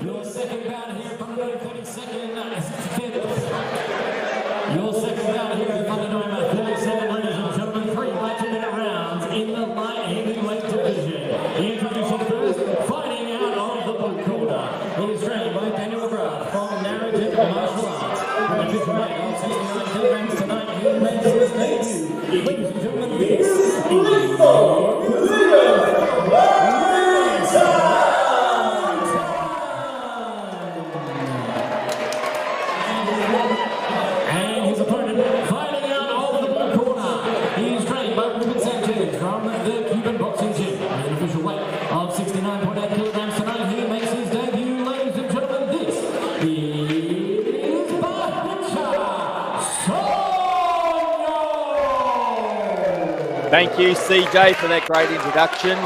Your second bout here at Thunderdome, 32nd. Your second bout here at Thunderdome, 37, ladies and gentlemen, 3 match-minute rounds in the light heavyweight division. Introducing first, fighting out of the blue corner. He is trained by Daniel McGrath from Narrative Martial Arts. From a different weight of 69 kilograms tonight, he makes his debut. Ladies and gentlemen, this is Fie Boxing gym. At an official weight of 69.8 kilograms tonight, he makes his debut. Ladies and gentlemen, this is Bahtiyah Sonyol. Thank you, CJ, for that great introduction.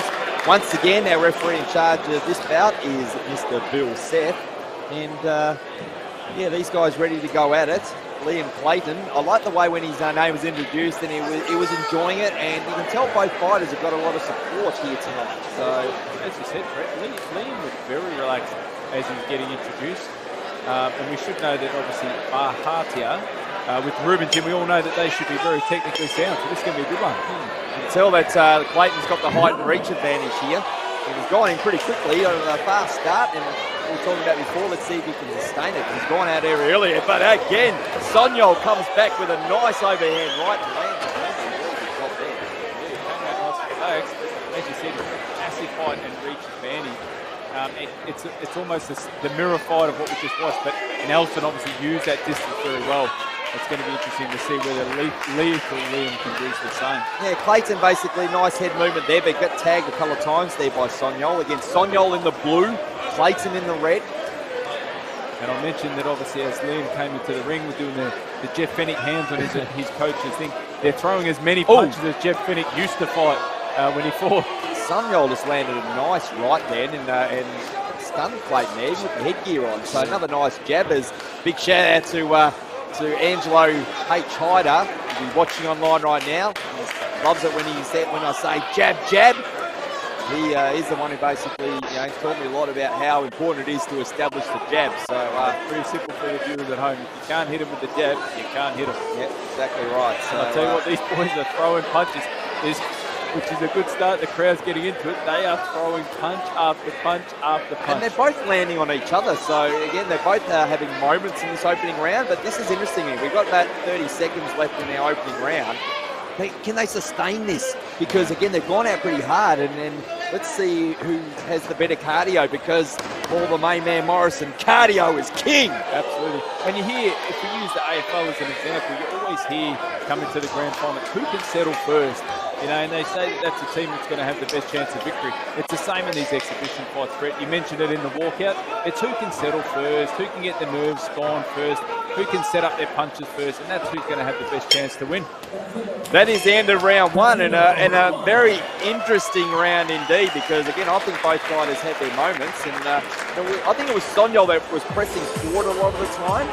Once again, our referee in charge of this bout is Mr. Bill Seth. And yeah, these guys ready to go at it. Liam Clayton. I like the way when his name was introduced and he was enjoying it, and you can tell both fighters have got a lot of support here tonight. So, as you said, Brett, Liam was very relaxed as he was getting introduced. And we should know that obviously Bahtiyah, with Ruben Jim, we all know that they should be very technically sound, so this is going to be a good one. You can tell that Clayton's got the height and reach advantage here. And he's gone in pretty quickly on a fast start, and we were talking about before, let's see if he can sustain it. He's gone out there earlier, but again, Sonyol comes back with a nice overhand right to land. As you said, massive height and reach advantage. It's almost the mirror fight of what we just watched, but Nelson obviously used that distance very well. It's going to be interesting to see whether Liam can do the same. Yeah, Clayton basically, nice head movement there, but got tagged a couple of times there by Sonyol. Again, Sonyol in the blue, Clayton in the red. And I mentioned that obviously as Liam came into the ring, we're doing the Jeff Fennick hands on his coach's thing. They're throwing as many punches as Jeff Fennick used to fight when he fought. Sonyol just landed a nice right there and stunned Clayton there with the headgear on. So another nice jabbers. Big shout out to Angelo H. Hyder, who'll be watching online right now. He loves it when I say jab, jab. He is the one who basically taught me a lot about how important it is to establish the jab. So pretty simple for the viewers at home. If you can't hit him with the jab, you can't hit him. Yeah, exactly right. So I'll tell you what, these boys are throwing punches, which is a good start. The crowd's getting into it. They are throwing punch after punch after punch. And they're both landing on each other. So again, they're both having moments in this opening round. But this is interesting. We've got about 30 seconds left in our opening round. Can they sustain this? Because again, they've gone out pretty hard, and then let's see who has the better cardio, because all the main man Morrison, cardio is king. Absolutely. And you hear, if we use the AFL as an example, you always hear coming to the grand final, who can settle first? And they say that that's the team that's going to have the best chance of victory. It's the same in these exhibition fights, Brett. You mentioned it in the walkout. It's who can settle first, who can get the nerves gone first, who can set up their punches first, and that's who's going to have the best chance to win. That is the end of round one, and a very interesting round indeed, because again, I think both fighters had their moments, and I think it was Sonyol that was pressing forward a lot of the time,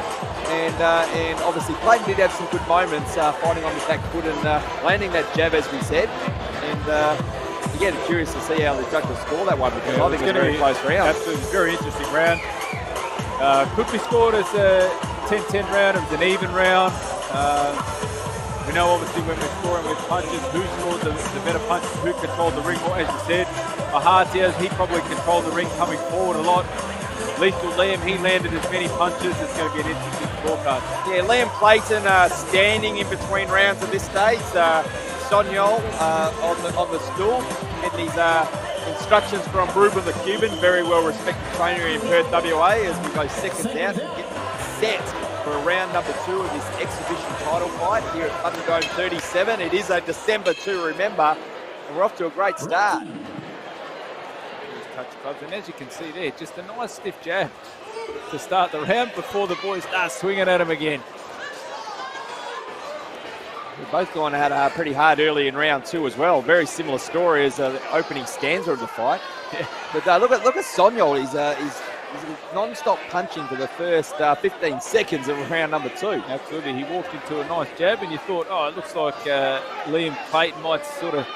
and obviously Clayton did have some good moments fighting on the back foot and landing that jab, as we said, and again, curious to see how the judges score that one, because I think it's a very close round. Absolutely, very interesting round. Could be scored as a 10-10 round. It was an even round. We know obviously when we're scoring with punches, who scored the better punches, who controlled the ring more, as you said. Bahtiyah, he probably controlled the ring coming forward a lot. Lethal Liam, he landed as many punches. It's going to be an interesting scorecard. Yeah, Liam Clayton standing in between rounds at this stage. Sonyol on the stool, getting these instructions from Ruben the Cuban, very well respected trainer in Perth, WA, as we go seconds out and get set for round number 2 of this exhibition title fight here at Thunderdome 37. It is a December 2, remember, and we're off to a great start. Touch clubs, and as you can see there, just a nice stiff jab to start the round before the boys start swinging at him again. We've both gone out pretty hard early in round 2 as well. Very similar story as the opening stanza of the fight. Yeah. But look at Sonyol. He's non-stop punching for the first 15 seconds of round number 2. Absolutely. He walked into a nice jab, and you thought, oh, it looks like Liam Clayton might sort of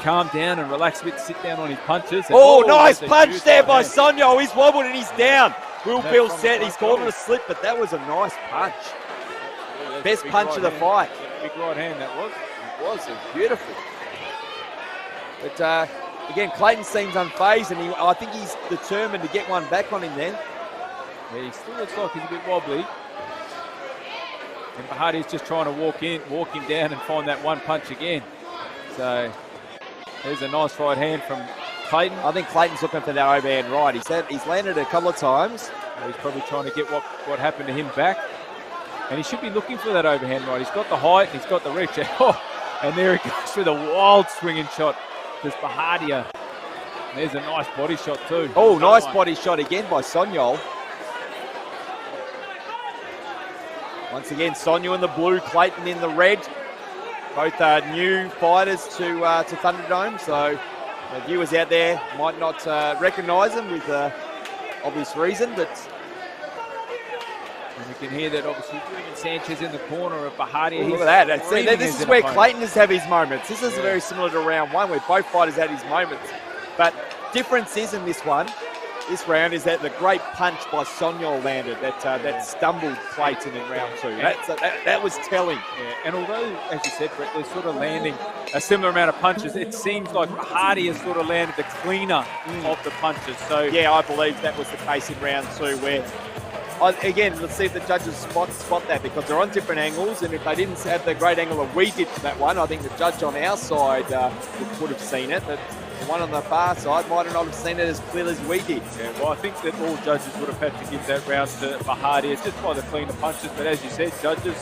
calm down and relax a bit, sit down on his punches. And, Oh, nice punch huge there right by hand. Sonyol. He's wobbled and he's down. Will That's Bill from the set. front He's called it goal. a slip, but that was a nice punch. Yeah, that's Best a big punch right of the hand. fight. Big right hand that was. It was beautiful. But again, Clayton seems unfazed, and I think he's determined to get one back on him then. Yeah, he still looks like he's a bit wobbly. And Bahtiyah's just trying to walk him down and find that one punch again. So there's a nice right hand from Clayton. I think Clayton's looking for that overhand right. He's landed a couple of times. He's probably trying to get what happened to him back. And he should be looking for that overhand right. He's got the height, he's got the reach. Oh, and there he goes with a wild swinging shot. There's Bahtiyah. There's a nice body shot too. Oh, nice body shot again by Sonyol. Once again, Sonyol in the blue, Clayton in the red. Both are new fighters to Thunderdome, so the viewers out there might not recognise them with obvious reason, but and we can hear that obviously Ruben Sanchez in the corner of Bahtiyah. look at that. This is where Clayton is having his moments. This is very similar to round one where both fighters had his moments. But difference is in this round is that the great punch by Sonyol landed that stumbled Clayton in round two. That was telling. Yeah, and although, as you said, Brett, they're sort of landing a similar amount of punches, it seems like Bahtiyah sort of landed the cleaner of the punches. So yeah, I believe that was the case in round two where, again, let's see if the judges spot that, because they're on different angles, and if they didn't have the great angle that we did to that one, I think the judge on our side would have seen it, but the one on the far side might not have seen it as clearly as we did. Yeah, well, I think that all judges would have had to give that round to Bahtiyah just by the cleaner punches, but as you said, judges,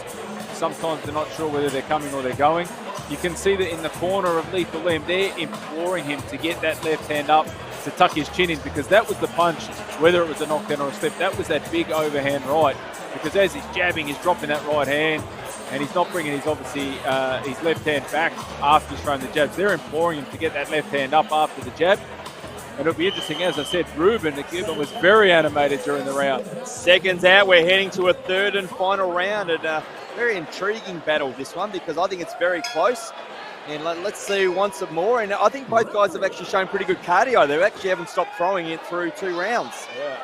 sometimes they're not sure whether they're coming or they're going. You can see that in the corner of Lethal Limb, they're imploring him to get that left hand up to tuck his chin in, because that was the punch, whether it was a knockdown or a slip, that was that big overhand right, because as he's jabbing, he's dropping that right hand, and he's not bringing his left hand back after he's thrown the jabs. They're imploring him to get that left hand up after the jab. And it'll be interesting, as I said, Ruben, the Cuban, was very animated during the round. Seconds out, we're heading to a third and final round, and a very intriguing battle, this one, because I think it's very close. And let's see who wants it more. And I think both guys have actually shown pretty good cardio. They actually haven't stopped throwing it through 2 rounds. Yeah.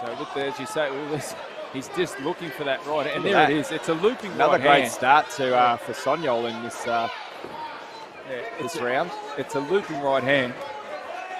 So look there, as you say, he's just looking for that right, and there it is. It's a looping Another right great hand. start to for Sonyol in this round. It's a looping right hand.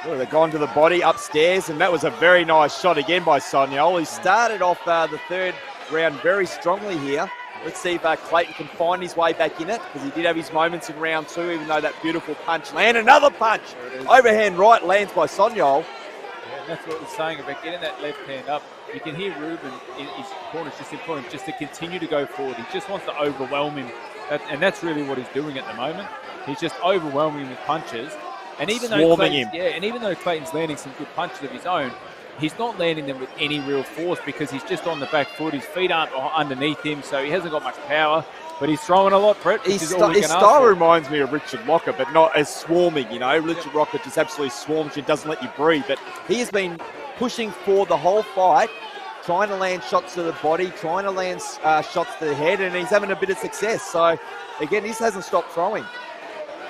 Oh, they've gone to the body upstairs, and that was a very nice shot again by Sonyol. He started off the third round very strongly here. Let's see if Clayton can find his way back in it, because he did have his moments in round two, even though that beautiful punch landed. Another punch! Overhand right lands by Sonyol. Yeah, and that's what we're saying about getting that left hand up. You can hear Ruben in his corners just imploring him just to continue to go forward. He just wants to overwhelm him, and that's really what he's doing at the moment. He's just overwhelming him with punches. And even though Clayton's landing some good punches of his own, he's not landing them with any real force, because he's just on the back foot. His feet aren't underneath him, so he hasn't got much power. But he's throwing a lot, Brett. His style reminds me of Richard Locker, but not as swarming, you know. Richard Locker just absolutely swarms you, doesn't let you breathe. But he has been pushing forward the whole fight, trying to land shots to the body, trying to land shots to the head, and he's having a bit of success. So, again, he hasn't stopped throwing.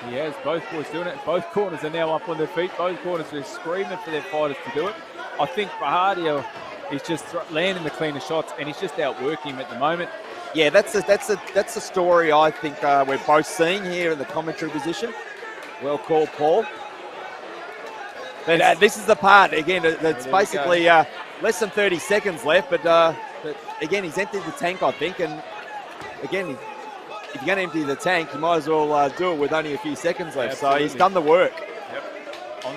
He has, both boys doing it. Both corners are now up on their feet. Both corners are screaming for their fighters to do it. I think Bahtiyah is just landing the cleaner shots, and he's just outworking him at the moment. Yeah, that's a story I think we're both seeing here in the commentary position. Well called, Paul. But this is the part, again, that's basically less than 30 seconds left, but again, he's emptied the tank, I think, and again, if you're going to empty the tank, you might as well do it with only a few seconds left. Absolutely. So he's done the work. Yep.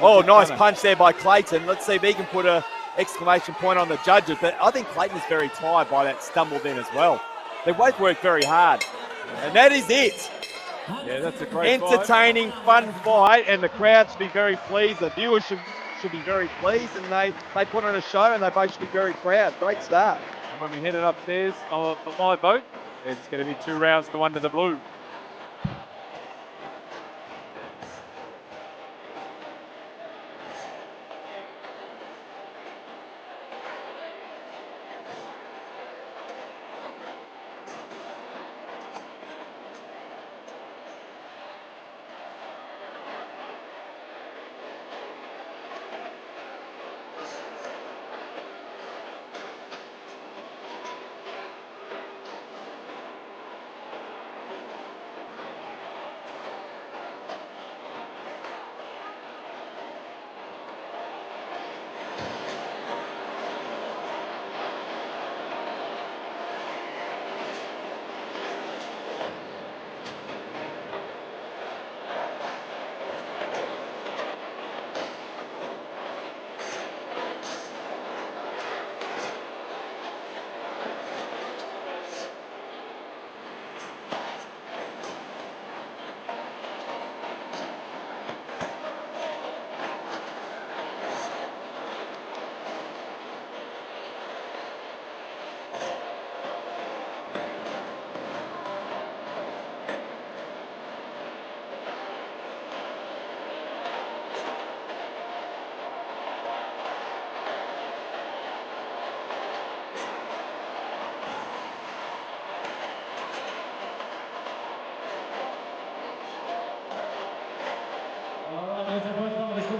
Oh, nice punch there by Clayton. Let's see if he can put an exclamation point on the judges. But I think Clayton is very tired by that stumble then as well. They both worked very hard. And that is it. Yeah, that's a great entertaining, fun fight. And the crowd should be very pleased. The viewers should be very pleased. And they put on a show, and they both should be very proud. Great start. And when we headed upstairs for my boat, it's going to be 2 rounds to 1 to the blue.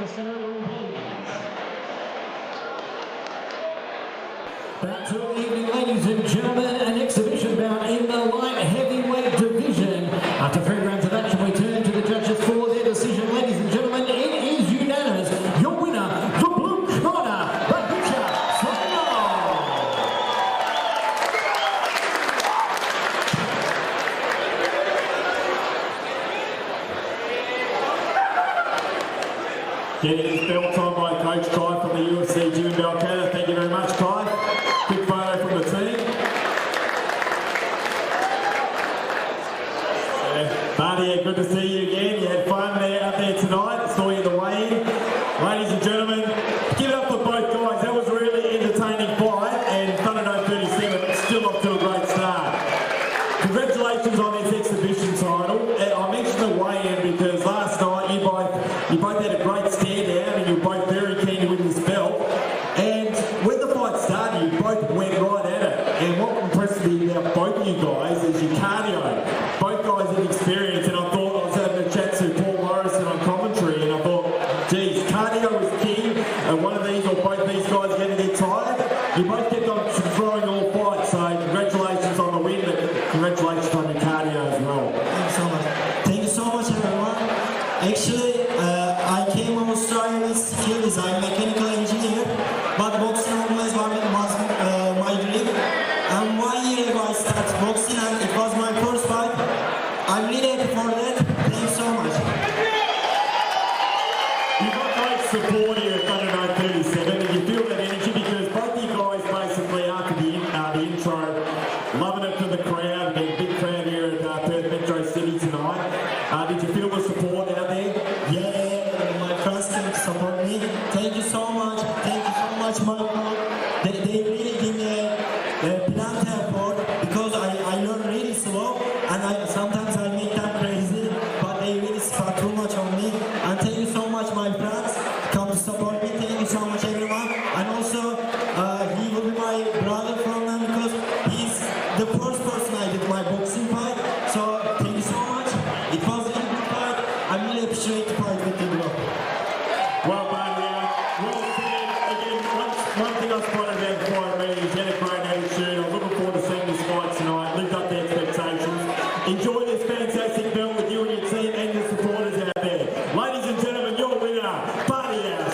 Back to evening, ladies and gentlemen, an exhibition bout in the light heavyweight division. After 3 rounds of action, we turn to the judges for their decision. Ladies and gentlemen, it is unanimous. Your winner, the blue corner, Bahtiyah, Sonyol. Getting his belt on by Coach Kai from the UFC Gym in Bahtiyah. Thank you very much, Kai. Quick photo from the team. Bahtiyah, good to see you again. You had fun there out there tonight. Saw you in the weigh-in. Ladies and gentlemen, give it up for both guys. That was a really entertaining fight, and Thunderdome 37 still off to a great start. Congratulations on this exhibition title. And I mentioned the weigh-in because last night you both had a great stand down and you were both very keen to win this belt. And when the fight started, you both went right at it. And what impressed me about both of you guys is your cardio. Both guys had experience, and I thought I was having a chat to Paul Morrison on commentary, and I thought, geez, cardio is key. And one of these or both of these guys are going to get tired. You both kept on throwing all fights, so congratulations on the win, and congratulations on your cardio as well. Thank you so much. Thank you so much, everyone. Actually, I came on Australia with skills. I'm a mechanical engineer, but boxing always was my dream. And 1 year ago I started boxing, and it was my first fight. I'm really happy for that. Thank you so much. You've got great support here at Thunderdome 37, and you feel that energy because both of you guys basically after the intro, loving it for the crowd, being a big crowd here at Perth Metro City tonight. Did you feel the support out there? Yeah, my friends came to support me. Thank you so much. Thank you so much, Michael. They really give me a plenty of effort because I learn really slow, and sometimes I make them crazy, but they really spot too much on me. And thank you so much, my friends. Come to support me. Thank you so much, everyone. And also, he will be my brother from them because he's the first person I did my boxing fight. So thank you so much. It was a really good fight. I really appreciate the fight with you, bro. Well done, well said. Again, one thing I spotted about the fight meeting is you had a great attitude. I'm looking forward to seeing this fight tonight. Lived up to expectations. Enjoy this fantastic belt with you and your team and your supporters out there. Ladies and gentlemen, your winner, Bahtiyah.